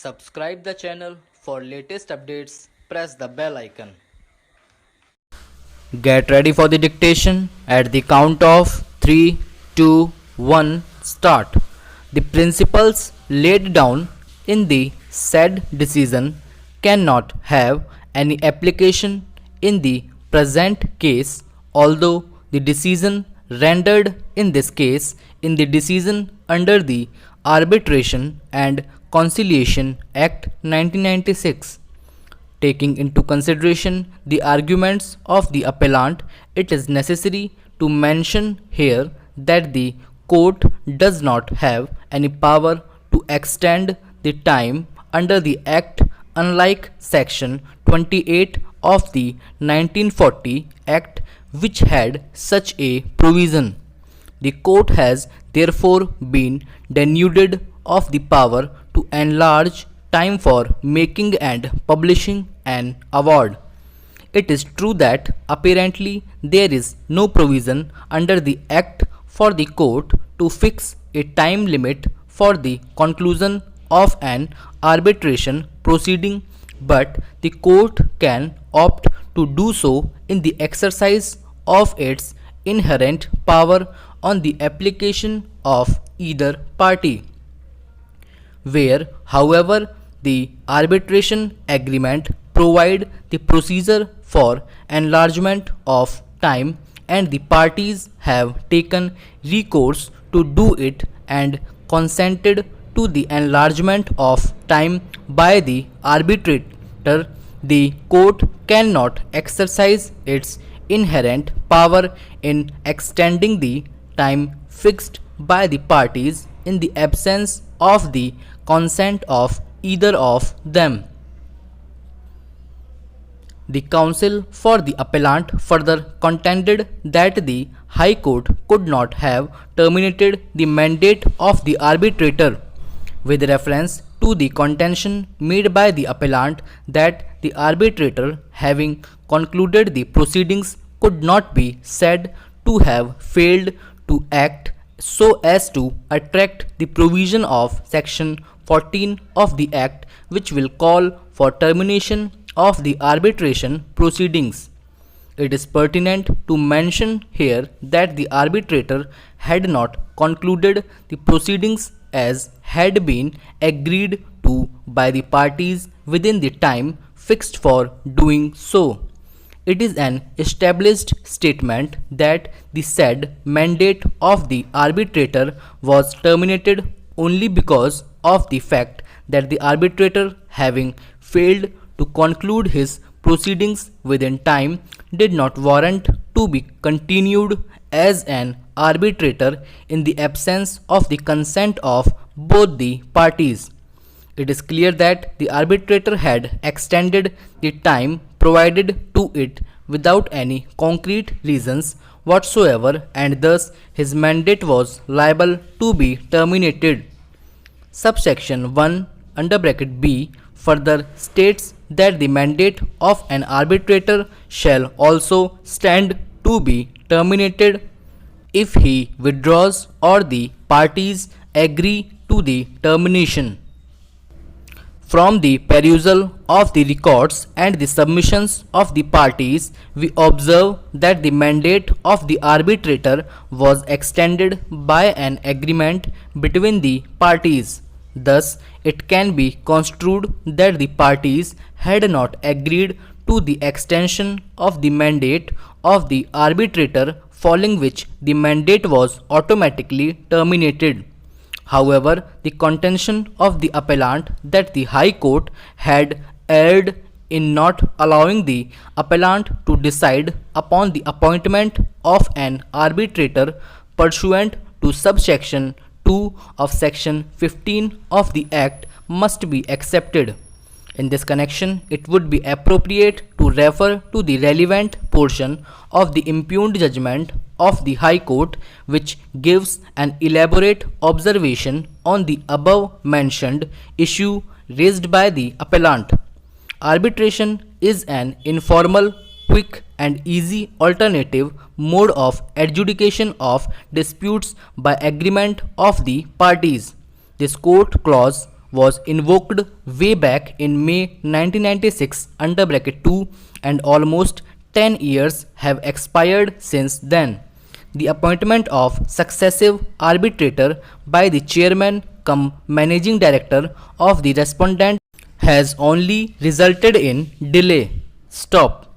Subscribe the channel for latest updates. Press the bell icon. Get ready for the dictation at the count of 3, 2, 1, start. The principles laid down in the said decision cannot have any application in the present case, although the decision rendered in this case in the decision under the Arbitration and Conciliation Act 1996. Taking into consideration the arguments of the appellant, it is necessary to mention here that the court does not have any power to extend the time under the Act, unlike Section 28 of the 1940 Act, which had such a provision. The court has therefore been denuded of the power to enlarge time for making and publishing an award. It is true that apparently there is no provision under the Act for the court to fix a time limit for the conclusion of an arbitration proceeding, but the court can opt to do so in the exercise of its inherent power on the application of either party. Where, however, the arbitration agreement provide the procedure for enlargement of time and the parties have taken recourse to do it and consented to the enlargement of time by the arbitrator, the court cannot exercise its inherent power in extending the time fixed by the parties in the absence of the consent of either of them. The counsel for the appellant further contended that the High Court could not have terminated the mandate of the arbitrator. With reference to the contention made by the appellant that the arbitrator, having concluded the proceedings, could not be said to have failed to act so as to attract the provision of Section 14 of the Act, which will call for termination of the arbitration proceedings. It is pertinent to mention here that the arbitrator had not concluded the proceedings as had been agreed to by the parties within the time fixed for doing so. It is an established statement that the said mandate of the arbitrator was terminated only because of the fact that the arbitrator, having failed to conclude his proceedings within time, did not warrant to be continued as an arbitrator in the absence of the consent of both the parties. It is clear that the arbitrator had extended the time provided to it without any concrete reasons whatsoever, and thus his mandate was liable to be terminated. Subsection 1 under bracket B further states that the mandate of an arbitrator shall also stand to be terminated if he withdraws or the parties agree to the termination. From the perusal of the records and the submissions of the parties, we observe that the mandate of the arbitrator was extended by an agreement between the parties. Thus, it can be construed that the parties had not agreed to the extension of the mandate of the arbitrator, following which the mandate was automatically terminated. However, the contention of the appellant that the High Court had erred in not allowing the appellant to decide upon the appointment of an arbitrator pursuant to subsection 2 of Section 15 of the Act must be accepted. In this connection, it would be appropriate to refer to the relevant portion of the impugned judgment of the High Court, which gives an elaborate observation on the above mentioned issue raised by the appellant. Arbitration is an informal, quick and easy alternative mode of adjudication of disputes by agreement of the parties. This court clause was invoked way back in May 1996 under bracket 2 and almost 10 years have expired since then. The appointment of successive arbitrator by the chairman cum managing director of the respondent has only resulted in delay. Stop.